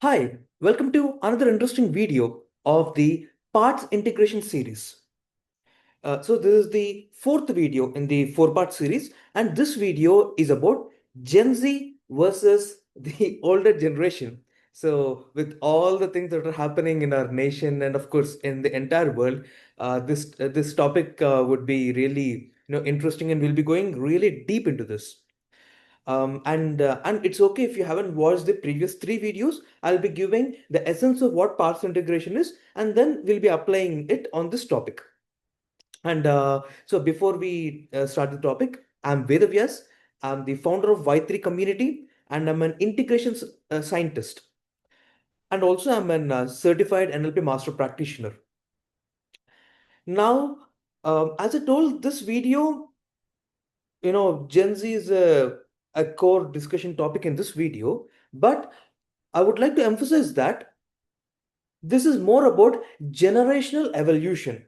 Hi, welcome to another interesting video of the parts integration series. So this is the fourth video in the four-part series, and this video is about Gen Z versus the older generation. So with all the things that are happening in our nation and of course in the entire world, this topic would be really interesting, and we'll be going really deep into this. And it's okay if you haven't watched the previous three videos. I'll be giving the essence of what parts integration is, and then we'll be applying it on this topic. And so before we start the topic, I'm Vedavyas. I'm the founder of Y3 community, and I'm an integration scientist. And also I'm an certified NLP master practitioner. Now, as I told, this video, Gen Z is a core discussion topic in this video, but I would like to emphasize that this is more about generational evolution.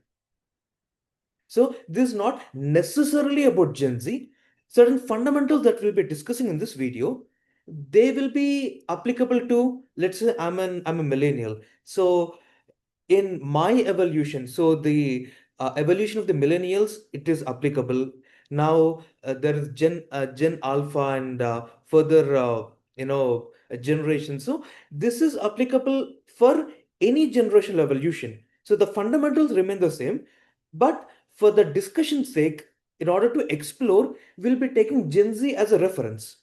So this is not necessarily about Gen Z. Certain fundamentals that we'll be discussing in this video, they will be applicable to, let's say I'm a millennial. So in my evolution, so the evolution of the millennials, it is applicable. Now there is Gen Alpha and further generation. So this is applicable for any generational evolution. So the fundamentals remain the same, but for the discussion's sake, in order to explore, we'll be taking Gen Z as a reference.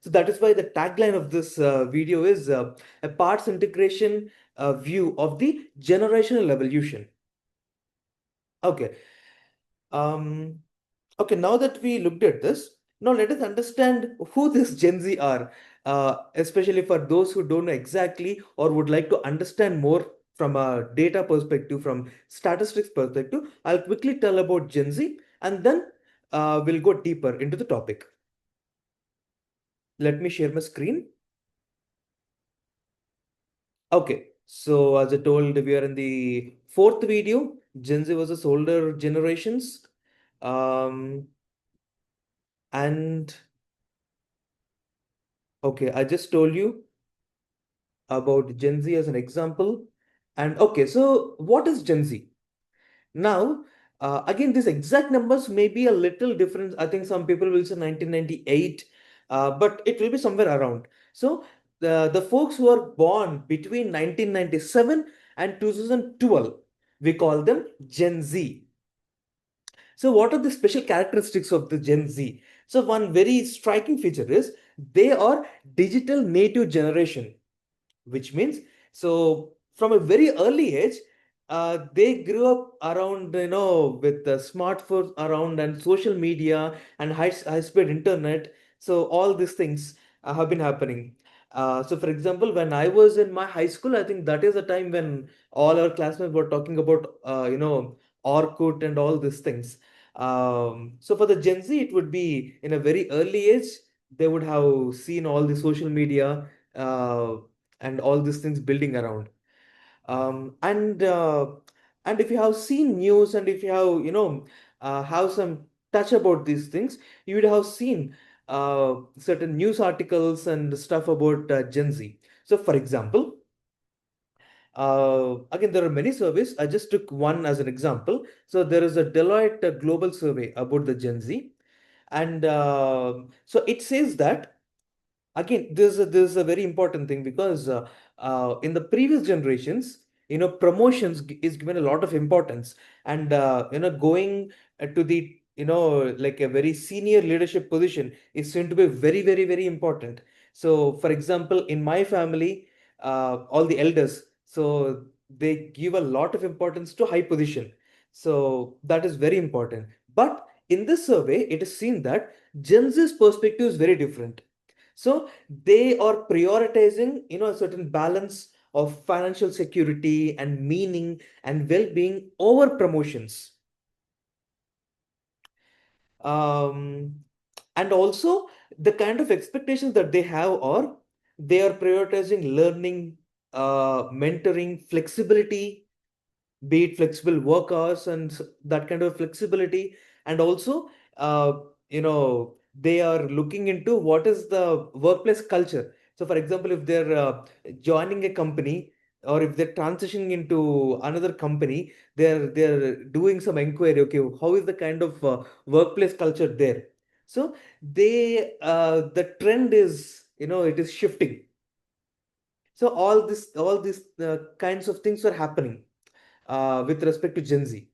So that is why the tagline of this video is a parts integration view of the generational evolution. Okay. Um, okay, now that we looked at this, now let us understand who this Gen Z are, especially for those who don't know exactly or would like to understand more from a data perspective, from statistics perspective. I'll quickly tell about Gen Z, and then we'll go deeper into the topic. Let me share my screen. Okay, so as I told, we are in the fourth video, Gen Z versus older generations. Um, and okay, I just told you about Gen Z as an example. And okay, so what is Gen Z? Now, again, these exact numbers may be a little different. I think some people will say 1998, but it will be somewhere around. So the folks who are born between 1997 and 2012, we call them Gen Z. So what are the special characteristics of the Gen Z? So one very striking feature is they are digital native generation, which means, so from a very early age, they grew up around, with the smartphones around and social media and high speed internet. So all these things have been happening. So for example, when I was in my high school, I think that is the time when all our classmates were talking about Orkut and all these things. So for the Gen Z, it would be in a very early age. They would have seen all the social media and all these things building around. Um, and uh, and if you have seen news, and if you have some touch about these things, you would have seen certain news articles and stuff about Gen Z. So for example, again, there are many surveys. I just took one as an example. So there is a Deloitte global survey about the Gen Z, and so it says that, again, this is a very important thing, because in the previous generations, promotions is given a lot of importance, and going to the, like a very senior leadership position is seen to be very, very, very important. So for example, in my family, all the elders, so they give a lot of importance to high position. So that is very important. But in this survey, it is seen that Gen Z's perspective is very different. So they are prioritizing, a certain balance of financial security and meaning and well-being over promotions. Um, and also the kind of expectations that they have, or they are prioritizing learning, mentoring, flexibility, be it flexible work hours and that kind of flexibility. And also, they are looking into what is the workplace culture. So, for example, if they're joining a company or if they're transitioning into another company, they're doing some inquiry. Okay, how is the kind of workplace culture there? So the trend is, it is shifting. So all these kinds of things are happening with respect to Gen Z.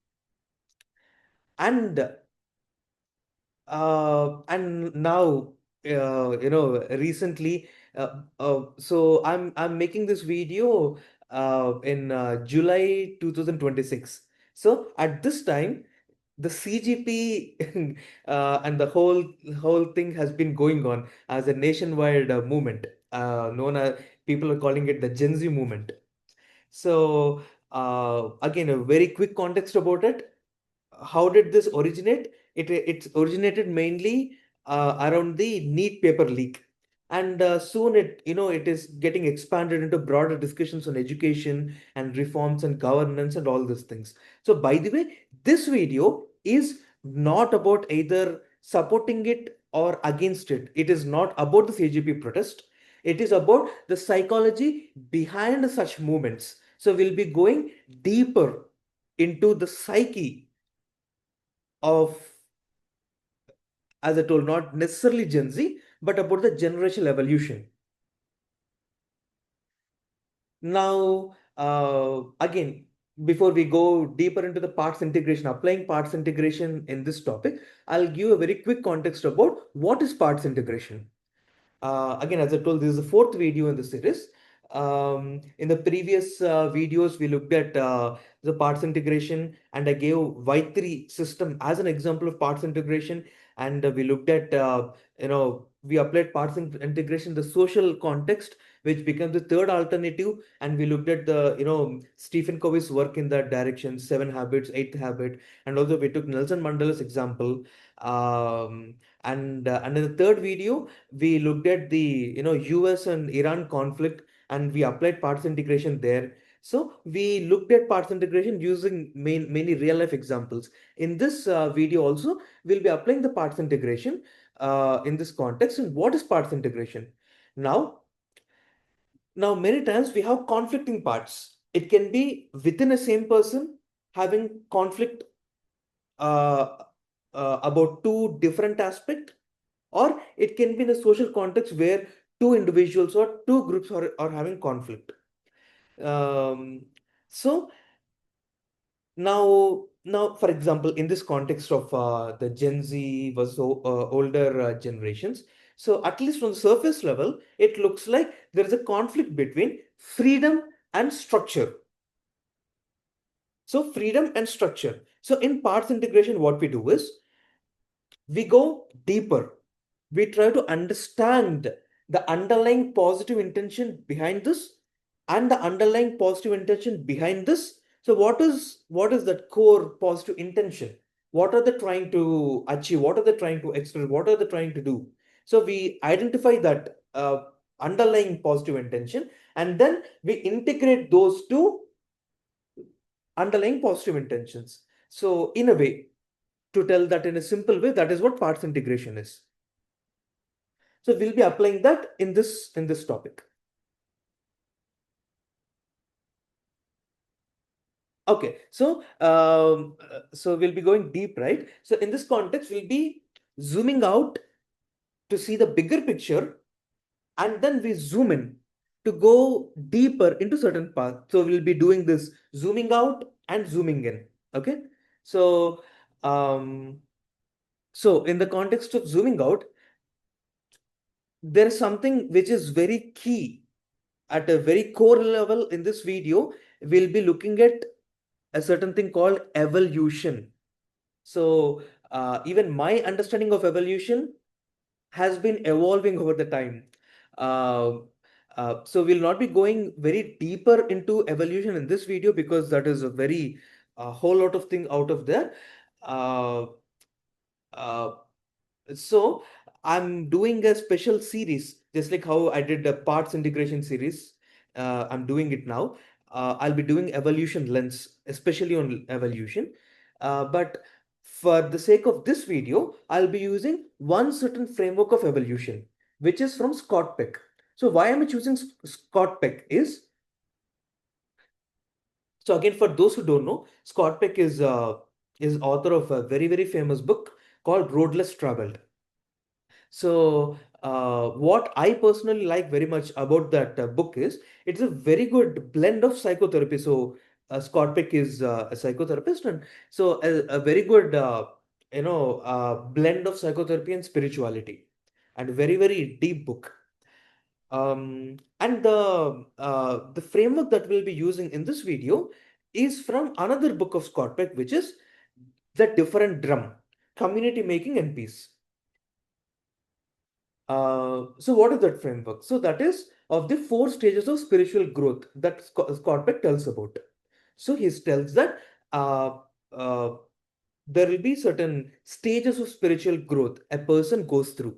And now, recently, so I'm making this video in July 2026. So at this time, the CGP and the whole thing has been going on as a nationwide movement, known as, people are calling it the Gen Z movement. So again, a very quick context about it. How did this originate? It's originated mainly around the neat paper leak, and soon it is getting expanded into broader discussions on education and reforms and governance and all these things. So by the way, this video is not about either supporting it or against it. It is not about the CGP protest. It is about the psychology behind such movements. So we'll be going deeper into the psyche of, as I told, not necessarily Gen Z, but about the generational evolution. Now, again, before we go deeper into the parts integration, applying parts integration in this topic, I'll give a very quick context about what is parts integration. Again, as I told, this is the fourth video in the series. In the previous videos, we looked at the parts integration, and I gave Y3 system as an example of parts integration. And we looked at, we applied parts integration in the social context, which becomes the third alternative. And we looked at the, Stephen Covey's work in that direction, Seven Habits, Eighth Habit. And also we took Nelson Mandela's example. And in the third video, we looked at the US and Iran conflict, and we applied parts integration there. So we looked at parts integration using many real life examples. In this video also, we'll be applying the parts integration in this context. And what is parts integration? Now now many times we have conflicting parts. It can be within a same person having conflict uh, about two different aspects, or it can be in a social context where two individuals or two groups are having conflict. um, so now, for example, in this context of the Gen Z was older generations, so at least on the surface level, it looks like there is a conflict between freedom and structure. So freedom and structure. So in parts integration, what we do is we go deeper. We try to understand the underlying positive intention behind this, and the underlying positive intention behind this. So what is that core positive intention? What are they trying to achieve? What are they trying to express? What are they trying to do? So we identify that underlying positive intention, and then we integrate those two underlying positive intentions. So in a way, to tell that in a simple way, that is what parts integration is. So we'll be applying that in this topic. Okay, so we'll be going deep, right? So in this context, we'll be zooming out to see the bigger picture, and then we zoom in to go deeper into certain parts. So we'll be doing this zooming out and zooming in. Okay, so um, so in the context of zooming out, there is something which is very key at a very core level. In this video, we'll be looking at a certain thing called evolution. So even my understanding of evolution has been evolving over the time. Uh, so we'll not be going very deeper into evolution in this video, because that is a very whole lot of thing out of there. Uh, uh, so I'm doing a special series, just like how I did the parts integration series. I'm doing it now. I'll be doing evolution lens, especially on evolution. But for the sake of this video, I'll be using one certain framework of evolution, which is from Scott Peck. So why am I choosing Scott Peck so again, for those who don't know, Scott Peck is author of a very, very famous book called Road Less Traveled. So, what I personally like very much about that book is it's a very good blend of psychotherapy. So, Scott Peck is a psychotherapist, and so a very good, blend of psychotherapy and spirituality, and very, very deep book. And the framework that we'll be using in this video is from another book of Scott Peck, which is The Different Drum: Community Making and Peace. So what is that framework? So that is of the four stages of spiritual growth that Scott Peck tells about. So he tells that uh, uh, there will be certain stages of spiritual growth a person goes through.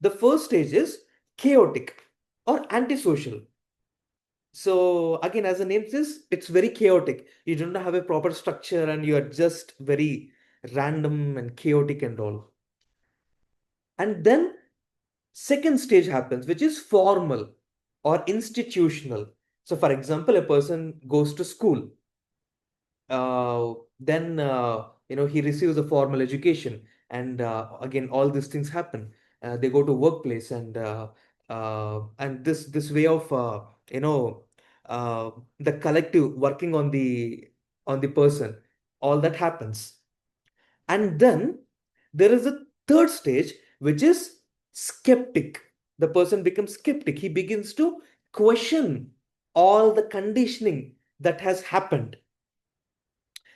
The first stage is chaotic or antisocial. So again, as the name says, it's very chaotic. You don't have a proper structure and you are just very random and chaotic and all. And then second stage happens, which is formal or institutional. So, for example, a person goes to school, then he receives a formal education, and again, all these things happen. They go to workplace, and this way of you know uh, the collective working on the person, all that happens. And then there is a third stage, which is skeptic. The person becomes skeptic. He begins to question all the conditioning that has happened.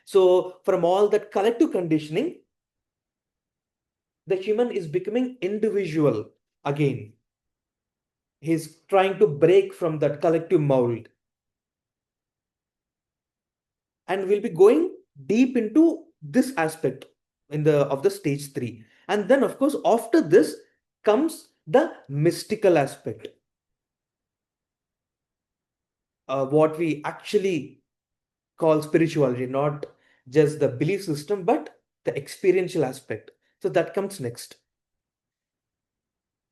So, from all that collective conditioning, the human is becoming individual again. He's trying to break from that collective mold. And we'll be going deep into this aspect in the of the stage 3. And then, of course, after this comes the mystical aspect, what we actually call spirituality, not just the belief system, but the experiential aspect. So that comes next.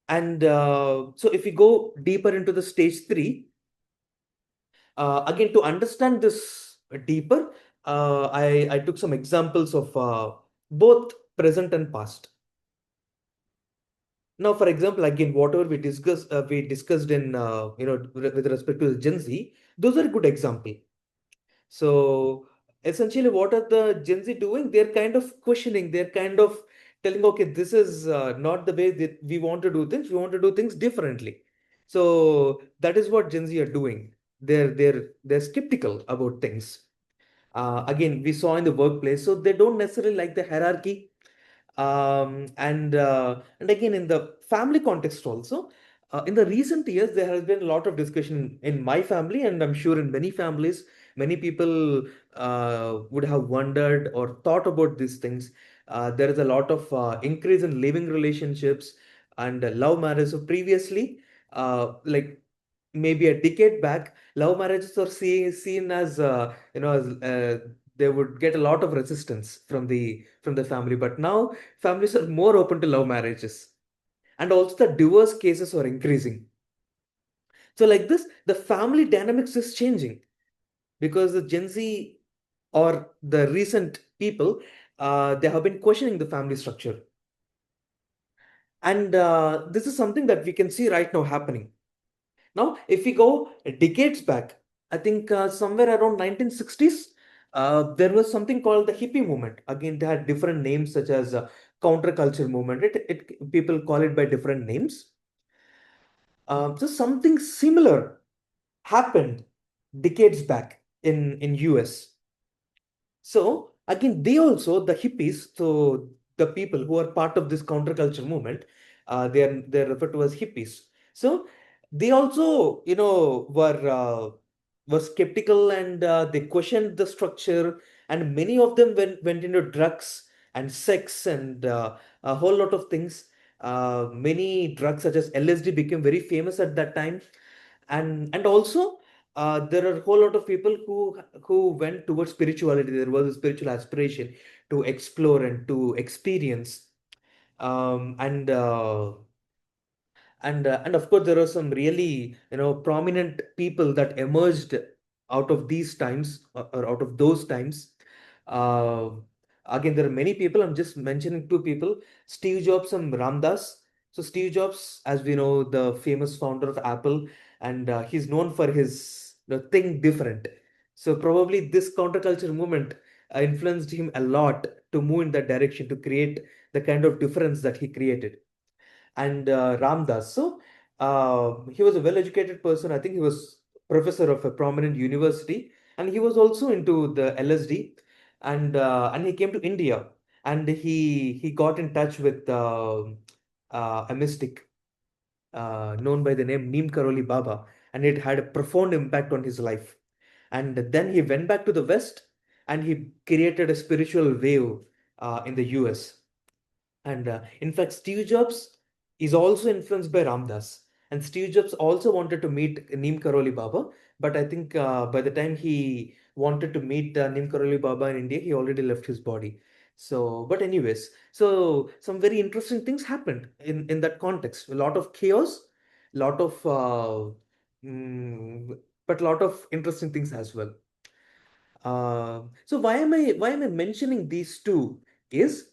And so if we go deeper into the stage 3, again, to understand this deeper, I took some examples of both present and past. Now, for example, again, whatever we discussed in with respect to the Gen Z, those are a good example. So essentially, what are the Gen Z doing? They're kind of questioning. They're kind of telling, okay, this is not the way that we want to do things. We want to do things differently. So that is what Gen Z are doing. They're skeptical about things. Again, we saw in the workplace, so they don't necessarily like the hierarchy. And again, in the family context also, in the recent years there has been a lot of discussion in my family, and I'm sure in many families, many people would have wondered or thought about these things. There is a lot of increase in living relationships and love marriage. So previously, like maybe a decade back, love marriages are seen as they would get a lot of resistance from the family. But now families are more open to love marriages, and also the divorce cases are increasing. So like this, the family dynamics is changing because the Gen Z or the recent people, they have been questioning the family structure, and this is something that we can see right now happening. Now, if we go decades back, I think somewhere around 1960s, there was something called the hippie movement. Again, they had different names such as counterculture movement. People call it by different names. So something similar happened decades back in US. So again, they also the hippies. So the people who are part of this counterculture movement, they're referred to as hippies. So they also were skeptical, and they questioned the structure, and many of them went into drugs and sex and a whole lot of things. Many drugs such as LSD became very famous at that time, and also there are a whole lot of people who went towards spirituality. There was a spiritual aspiration to explore and to experience, and And of course there are some really prominent people that emerged out of these times, or out of those times. uh, Again, there are many people. I'm just mentioning two people: Steve Jobs and Ramdas. So Steve Jobs, as we know, the famous founder of Apple, and he's known for his think different. So probably this counterculture movement influenced him a lot to move in that direction, to create the kind of difference that he created. And Ramdas. So he was a well-educated person. I think he was professor of a prominent university, and he was also into the LSD. And he came to India, and he got in touch with a mystic known by the name Neem Karoli Baba, and it had a profound impact on his life. And then he went back to the West, and he created a spiritual wave in the US. And in fact, Steve Jobs is also influenced by Ramdas. And Steve Jobs also wanted to meet Neem Karoli Baba. But I think by the time he wanted to meet Neem Karoli Baba in India, he already left his body. So, but anyways, so some very interesting things happened in that context. A lot of chaos, lot of, mm, but a lot of interesting things as well. So why am I mentioning these two is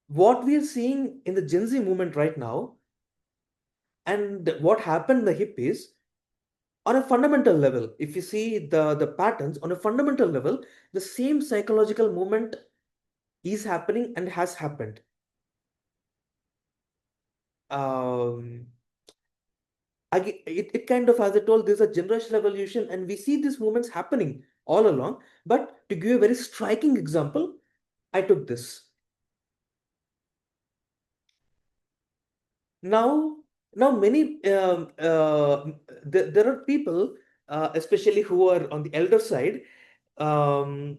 what we are seeing in the Gen Z movement right now, and what happened in the hippies on a fundamental level. If you see the patterns on a fundamental level, the same psychological movement is happening and has happened. Um, it kind of, as I told, there's a generational evolution, and we see these movements happening all along. But to give a very striking example, I took this. Now, now many there are people, especially who are on the elder side, um,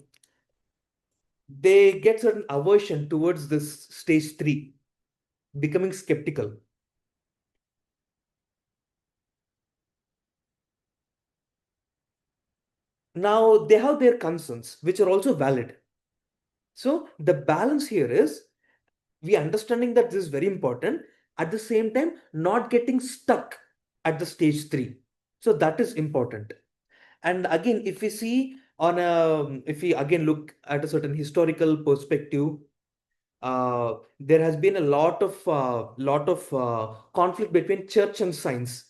they get certain aversion towards this stage three, becoming skeptical. Now they have their concerns, which are also valid. So the balance here is we understanding that this is very important, at the same time not getting stuck at the stage three. So that is important. And again, if we see on a, if we again look at a certain historical perspective, there has been a lot of conflict between church and science.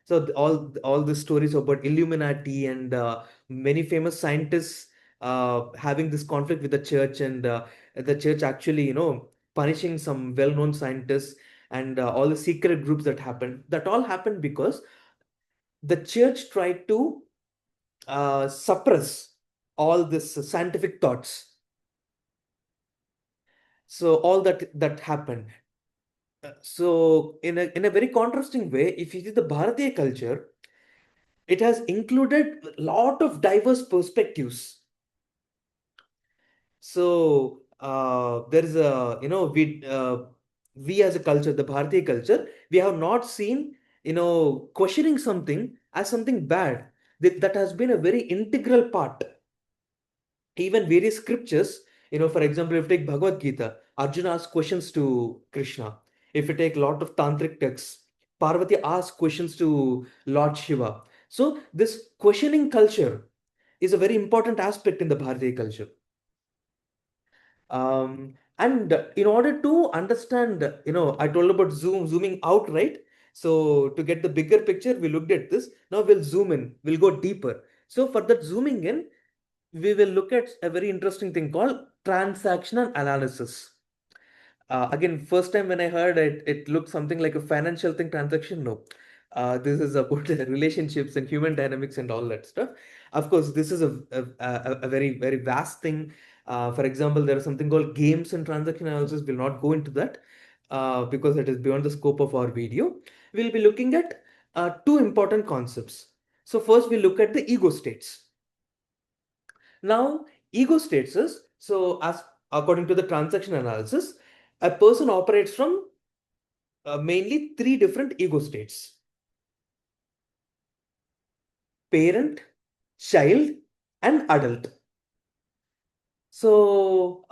So all the stories about Illuminati and many famous scientists having this conflict with the church, and the church actually punishing some well-known scientists, and all the secret groups that happened. That all happened because the church tried to suppress all this scientific thoughts. So all that happened. So in a very contrasting way, if you see the Bharatiya culture, it has included a lot of diverse perspectives. So there is a we as a culture, the Bharatiya culture, we have not seen questioning something as something bad. That has been a very integral part. Even various scriptures, for example, if you take Bhagavad Gita, Arjuna asks questions to Krishna. If you take a lot of tantric texts, Parvati asks questions to Lord Shiva. So this questioning culture is a very important aspect in the Bharatiya culture. And in order to understand, I told about zooming out, right? So to get the bigger picture, we looked at this. Now we'll zoom in, we'll go deeper. So for that zooming in, we will look at a very interesting thing called transactional analysis. Again, first time when I heard it, it looked something like a financial thing, transaction. No, this is about relationships and human dynamics and all that stuff. Of course, this is a very, very vast thing. For example, there is something called games and transaction analysis. We'll not go into that because it is beyond the scope of our video. We'll be looking at two important concepts. So first, we look at the ego states. Now, ego states is, so as according to the transaction analysis, a person operates from mainly three different ego states: parent, child, and adult. So,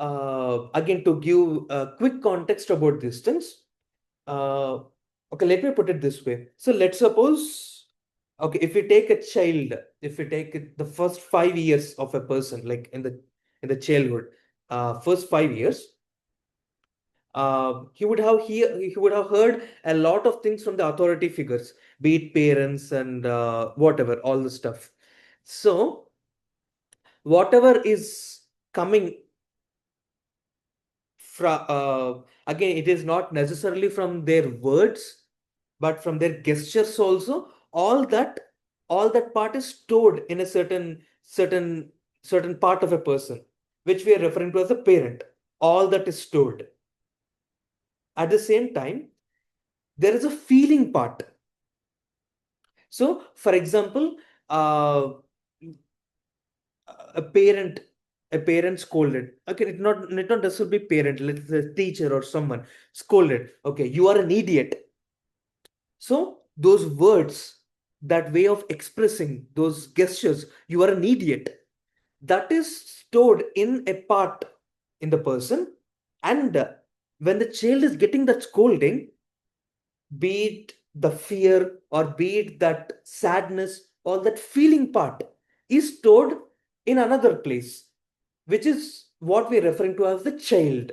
again, to give a quick context about these things, uh, Okay, let me put it this way. So let's suppose, okay, if we take a child, if we take the first 5 years of a person, like in the childhood, first 5 years, he would have heard a lot of things from the authority figures, be it parents and whatever, all the stuff. So whatever is coming from, again, it is not necessarily from their words, but from their gestures also. All that part is stored in a certain part of a person, which we are referring to as a parent. All that is stored. At the same time, there is a feeling part. So, for example, uh, a parent a parent scolded. Okay, it not necessarily parent, let's say teacher or someone scolded. Okay, you are an idiot. So those words, that way of expressing, those gestures, you are an idiot, that is stored in a part in the person. And when the child is getting that scolding, be it the fear or be it that sadness or that feeling part, is stored in another place, which is what we're referring to as the child.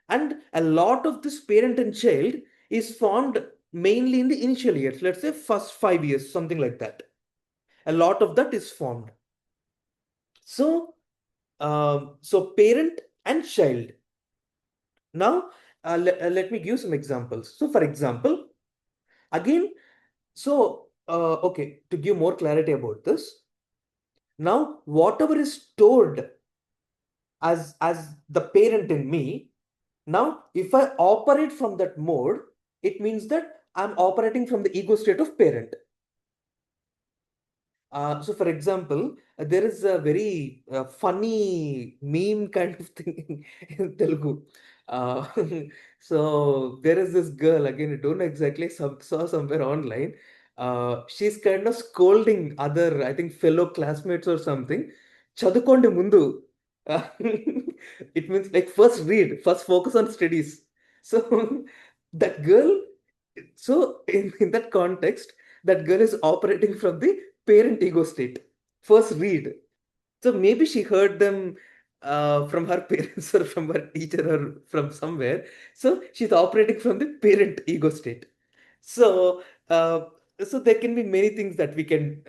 And a lot of this parent and child is formed mainly in the initial years, let's say first 5 years, something like that. A lot of that is formed. So, so parent and child. Now, let me give some examples. So, for example, again, so, okay, to give more clarity about this, now whatever is stored as the parent in me, now if I operate from that mode, it means that I'm operating from the ego state of parent. So, for example, there is a very funny meme kind of thing in Telugu. Uh, so, there is this girl, again, I don't know exactly, saw somewhere online. She's kind of scolding other, I think, fellow classmates or something. Chadukonde mundu. Uh, it means like first read, first focus on studies. So, that girl, so in that context, that girl is operating from the parent ego state. First read. So maybe she heard them from her parents or from her teacher or from somewhere. So she's operating from the parent ego state. So uh, so there can be many things that we can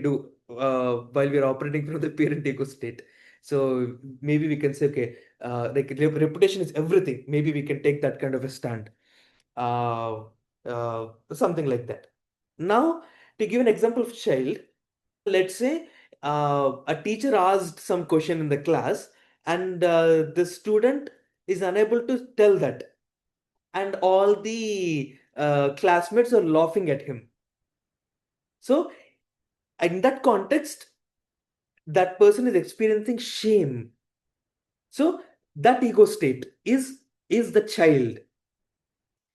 do while we are operating from the parent ego state. So maybe we can say, okay, like reputation is everything. Maybe we can take that kind of a stand. Something like that. Now, to give an example of child, let's say a teacher asked some question in the class, and the student is unable to tell that, and all the classmates are laughing at him. So, in that context, that person is experiencing shame. So, that ego state is the child.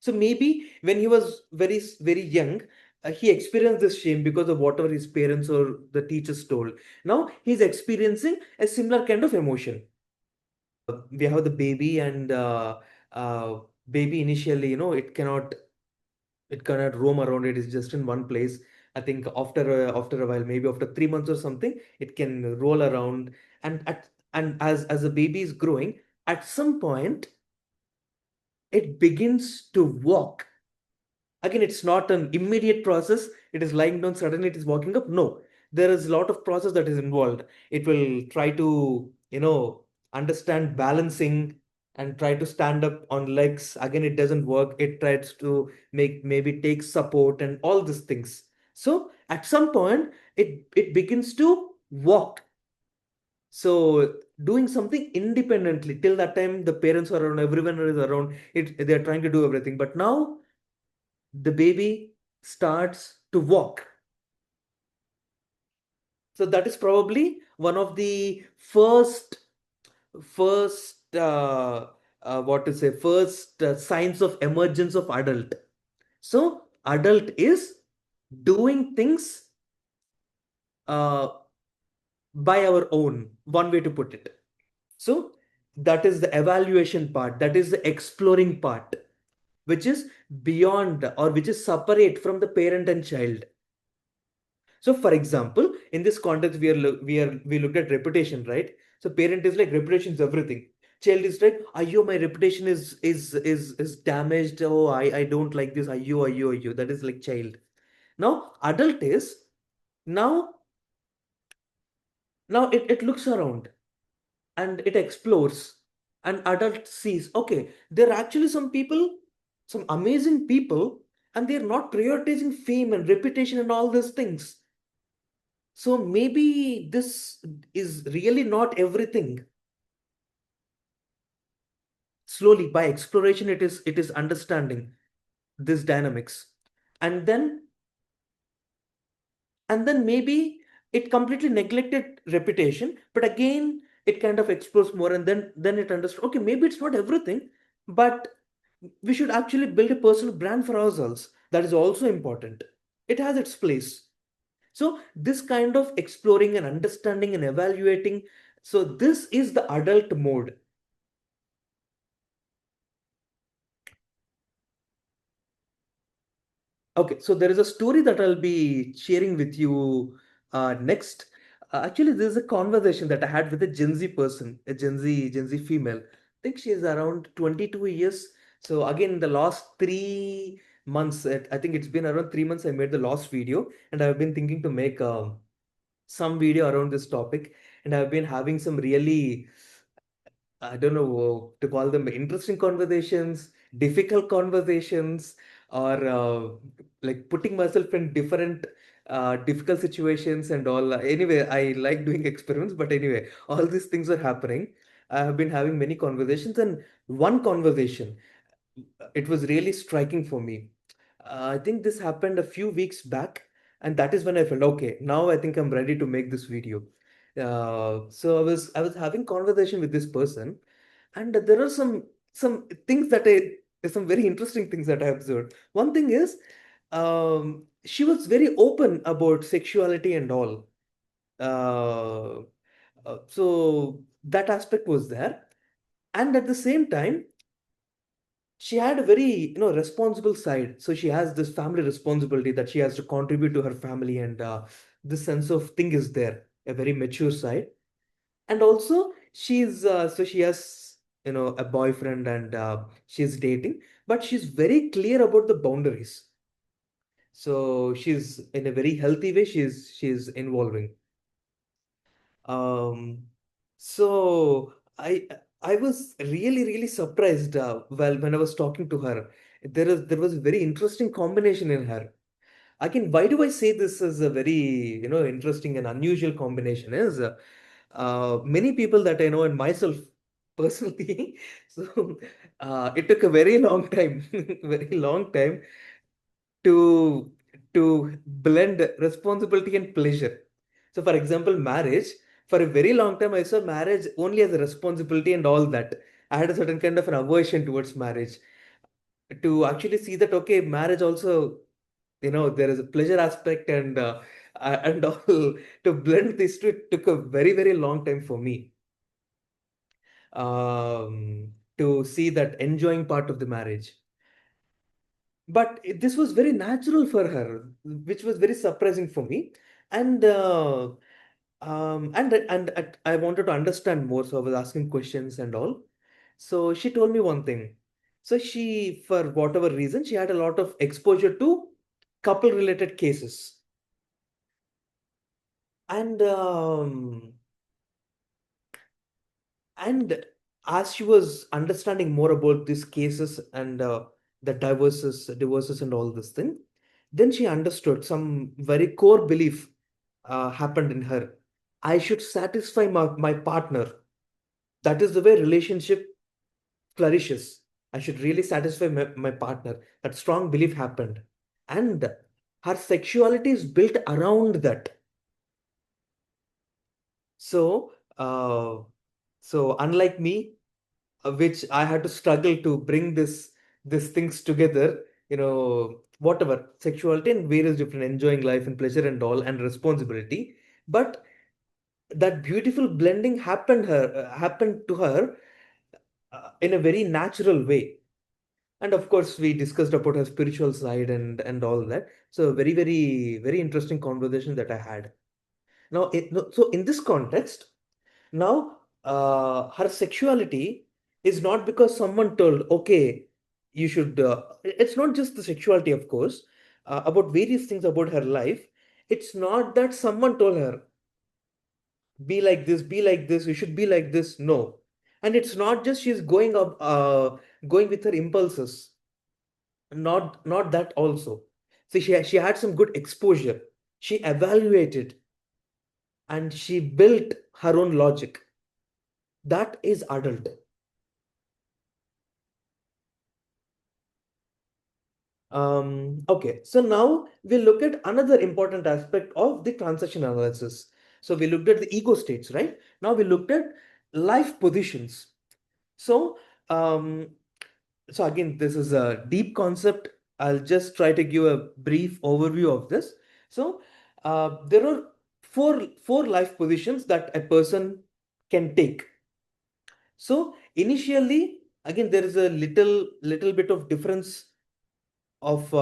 So maybe when he was very young, he experienced this shame because of whatever his parents or the teachers told. Now he's experiencing a similar kind of emotion. We have the baby, and uh, baby initially, it cannot roam around. It is just in one place. I think after a while, maybe after 3 months or something, it can roll around. And as the baby is growing, at some point, it begins to walk. Again, it's not an immediate process. It is lying down, suddenly it is walking up. No, there is a lot of process that is involved. It will try to, understand balancing and try to stand up on legs. Again, it doesn't work. It tries to maybe take support and all these things. So at some point, it begins to walk. So doing something independently. Till that time, the parents are around, everyone is around. They're trying to do everything. But now the baby starts to walk. So that is probably one of the first what to say first signs of emergence of adult. So adult is doing things uh, by our own, one way to put it. So that is the evaluation part, that is the exploring part. which is beyond or which is separate from the parent and child. So, for example, in this context, we looked at reputation, right? So, parent is like reputation is everything. Child is like, ayo, my reputation is damaged. Oh, I don't like this. Ayo. That is like child. Now, adult is now it looks around and it explores, and adult sees, okay, there are actually some people, some amazing people, and they're not prioritizing fame and reputation and all these things. So maybe this is really not everything. Slowly, by exploration, it is understanding this dynamics. And then maybe it completely neglected reputation, but again it kind of explores more, and then it understood, okay, maybe it's not everything, but we should actually build a personal brand for ourselves. That is also important. It has its place. So this kind of exploring and understanding and evaluating, so this is the adult mode. Okay, so there is a story that I'll be sharing with you next. Actually, this is a conversation that I had with a Gen Z person, a Gen Z female. I think she is around 22 years. So again, in the last 3 months, I think it's been around 3 months, I made the last video, and I've been thinking to make some video around this topic, and I've been having some really, I don't know to call them interesting conversations, difficult conversations, or like putting myself in different difficult situations and all. Anyway, I like doing experiments, but anyway, all these things are happening. I have been having many conversations, and one conversation, it was really striking for me. I think this happened a few weeks back, and that is when I felt okay. Now I think I'm ready to make this video. So I was having conversation with this person, and there are some things that I there's some very interesting things that I observed. One thing is, she was very open about sexuality and all. Uh, so that aspect was there, and at the same time she had a very responsible side. So she has this family responsibility that she has to contribute to her family, and this sense of thing is there, a very mature side. And also so she has a boyfriend, and she's dating, but she's very clear about the boundaries. So she's in a very healthy way, she's involving. um so I was really surprised, well, when I was talking to her. There was a very interesting combination in her. Again, why do I say this is a very interesting and unusual combination is, many people that I know and myself personally, so it took a very long time, very long time to blend responsibility and pleasure. So, for example, marriage. For a very long time, I saw marriage only as a responsibility and all that. I had a certain kind of an aversion towards marriage. To actually see that, okay, marriage also, there is a pleasure aspect, and all, to blend these two, it took a very long time for me, to see that enjoying part of the marriage. But this was very natural for her, which was very surprising for me. And I wanted to understand more, so I was asking questions and all. So she told me one thing. So she, for whatever reason, she had a lot of exposure to couple related cases. And and as she was understanding more about these cases, and the divorces and all this thing, then she understood some very core belief happened in her. I should satisfy my partner. That is the way relationship flourishes. I should really satisfy my partner. That strong belief happened. And her sexuality is built around that. So, so unlike me, which I had to struggle to bring this things together, whatever sexuality and various different enjoying life and pleasure and all and responsibility. But that beautiful blending happened to her in a very natural way. And of course, we discussed about her spiritual side and all that. So very, very, very interesting conversation that I had. Now, no, so in this context, now her sexuality is not because someone told, okay, you should. It's not just the sexuality, of course, about various things about her life. It's not that someone told her, be like this, you should be like this. No. And it's not just she's going with her impulses. Not that also. See, she had some good exposure. She evaluated and she built her own logic. That is adult. Okay, so now we look at another important aspect of the transaction analysis. So we looked at the ego states, right? Now we looked at life positions. So, um, so again, this is a deep concept. I'll just try to give a brief overview of this. So, there are four life positions that a person can take. So initially, again, there is a little bit of difference of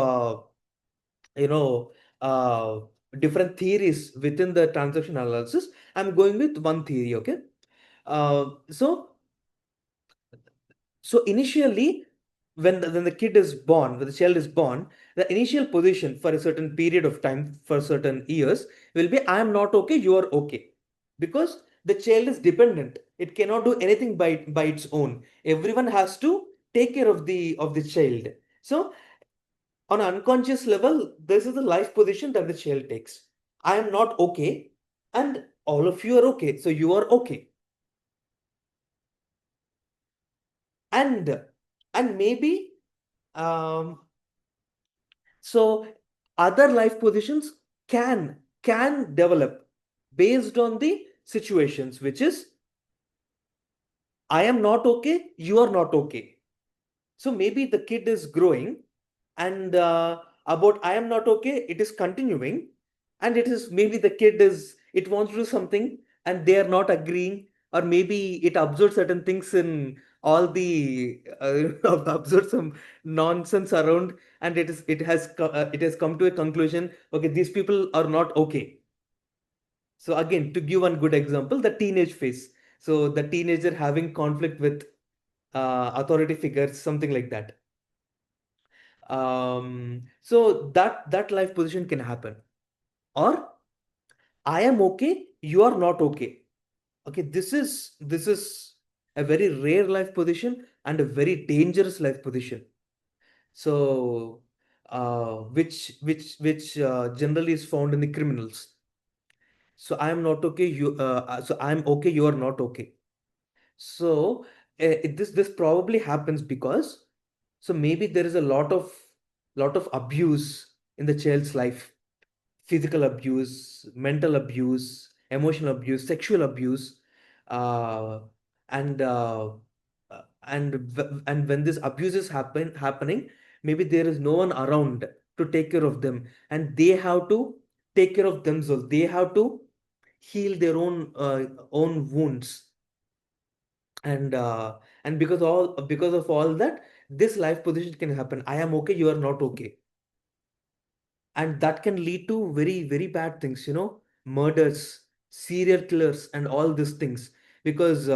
you know uh, different theories within the transaction analysis. I'm going with one theory, okay? So initially, when the kid is born, when the child is born, the initial position for a certain period of time, for certain years, will be I am not okay, you are okay. Because the child is dependent. It cannot do anything by its own. Everyone has to take care of the child. So on an unconscious level, this is the life position that the child takes. I am not okay, and all of you are okay. So you are okay. And maybe um, so other life positions can develop based on the situations, which is I am not okay, you are not okay. So maybe the kid is growing, and about I am not okay, it is continuing, and it is maybe the kid is it wants to do something and they are not agreeing, or maybe it observes certain things in all the observes some nonsense around, and it has come to a conclusion. Okay, these people are not okay. So again, to give one good example, the teenage phase. So the teenager having conflict with authority figures, something like that. So that life position can happen. Or I am okay, you are not okay. Okay, this is a very rare life position and a very dangerous life position. So which generally is found in the criminals. So I am not okay, so I am okay, you are not okay. So this probably happens because so maybe there is a lot of abuse in the child's life, physical abuse, mental abuse, emotional abuse, sexual abuse, uh, and and when this abuse is happening, maybe there is no one around to take care of them, and they have to take care of themselves. They have to heal their own wounds, and because of all that, this life position can happen. I am okay, you are not okay, and that can lead to very very bad things, murders, serial killers, and all these things, because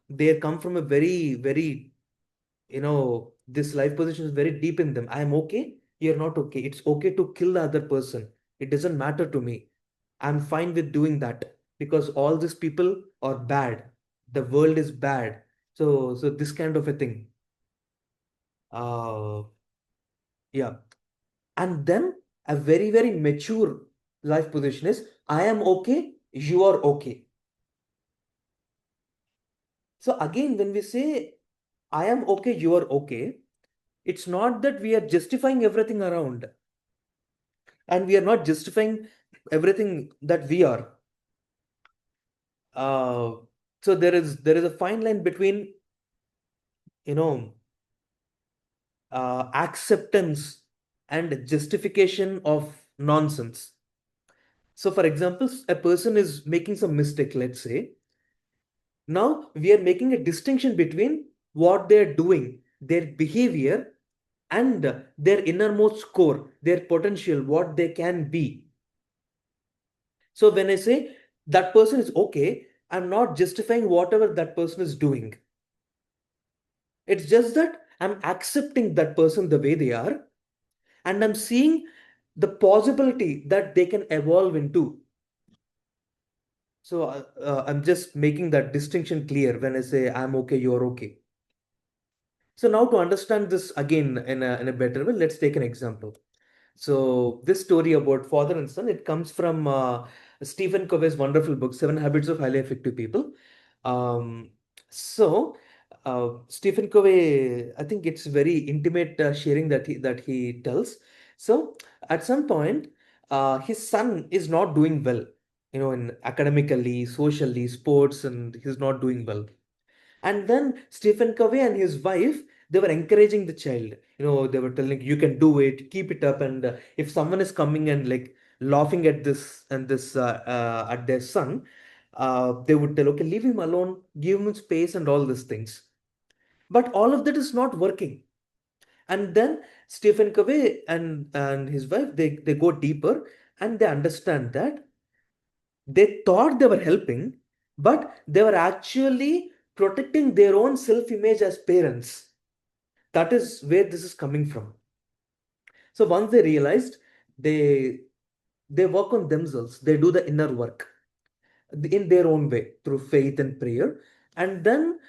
they come from a very very this life position is very deep in them. I am okay, you're not okay. It's okay to kill the other person. It doesn't matter to me. I'm fine with doing that because all these people are bad. The world is bad. So this kind of a thing. uh yeah. And then a very very mature life position is I am okay, you are okay. So again, when we say I am okay, you are okay, it's not that we are justifying everything around, and we are not justifying everything that we are. uh, so there is a fine line between you know acceptance and justification of nonsense. So for example, a person is making some mistake, let's say. Now we are making a distinction between what they're doing, their behavior, and their innermost core, their potential, what they can be. So when I say that person is okay, I'm not justifying whatever that person is doing. It's just that I'm accepting that person the way they are, and I'm seeing the possibility that they can evolve into. So I'm just making that distinction clear when I say I'm okay, you're okay. So now to understand this again in a better way, let's take an example. So this story about father and son, it comes from Stephen Covey's wonderful book, Seven Habits of Highly Effective People. Um, so Stephen Covey, I think it's very intimate sharing that he tells. So at some point, his son is not doing well, in academically, socially, sports, and he's not doing well. And then Stephen Covey and his wife, they were encouraging the child. They were telling, you can do it, keep it up. And if someone is coming and like laughing at this and this at their son, they would tell, okay, leave him alone, give him space, and all these things. But all of that is not working. And then Stephen Covey and his wife, they go deeper, and they understand that they thought they were helping, but they were actually protecting their own self image as parents. That is where this is coming from. So once they realized, they they work on themselves, they do the inner work in their own way through faith and prayer. And then,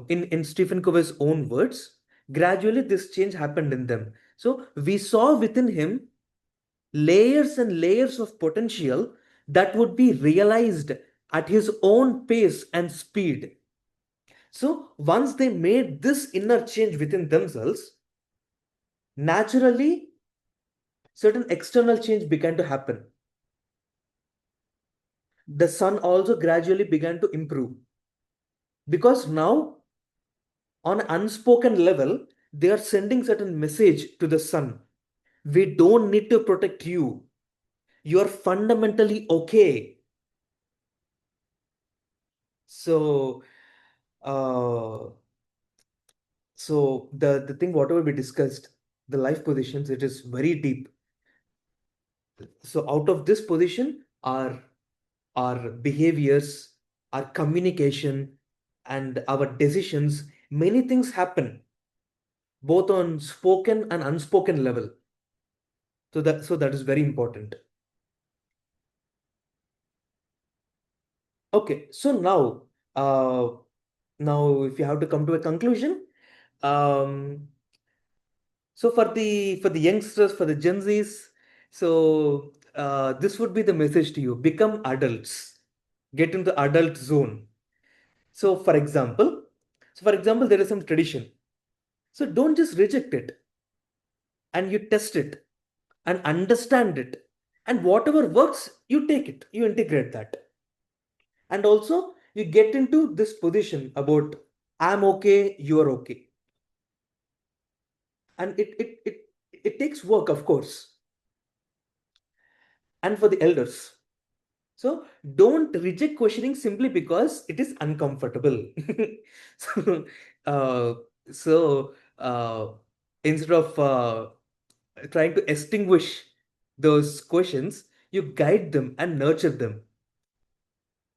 in Stephen Covey's own words, gradually this change happened in them. So we saw within him layers and layers of potential that would be realized at his own pace and speed. So once they made this inner change within themselves, naturally, certain external change began to happen. The son also gradually began to improve because now, on an unspoken level, they are sending certain message to the son. We don't need to protect you. You are fundamentally okay. So, uh, the thing, whatever we discussed, the life positions, it is very deep. So out of this position, our behaviors, our communication, and our decisions, many things happen both on spoken and unspoken level. So that is very important. Okay, so now if you have to come to a conclusion, um, so for the youngsters, for the Gen Zs, so this would be the message to you: become adults, get into the adult zone. So for example, there is some tradition. So don't just reject it, and you test it and understand it, and whatever works, you take it, you integrate that, and also you get into this position about I'm okay, you are okay, and it takes work, of course, and for the elders. So don't reject questioning simply because it is uncomfortable. so uh, so instead of trying to extinguish those questions, you guide them and nurture them.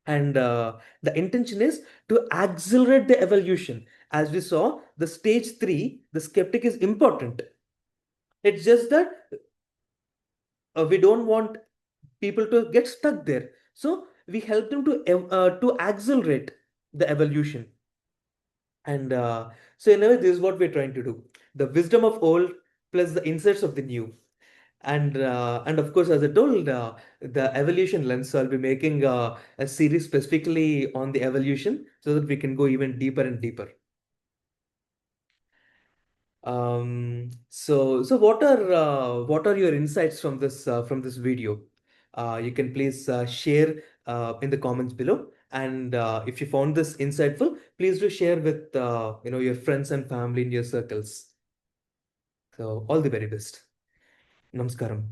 And the intention is to accelerate the evolution. As we saw, the stage three, the skeptic is important. It's just that we don't want people to get stuck there. So we help them to accelerate the evolution. And so in a way, this is what we're trying to do: the wisdom of old plus the insights of the new. And of course, as I told, the evolution lens. So I'll be making a series specifically on the evolution so that we can go even deeper and deeper. So what are your insights from this video? You can please share in the comments below. And if you found this insightful, please do share with your friends and family in your circles. So all the very best. Namaskaram.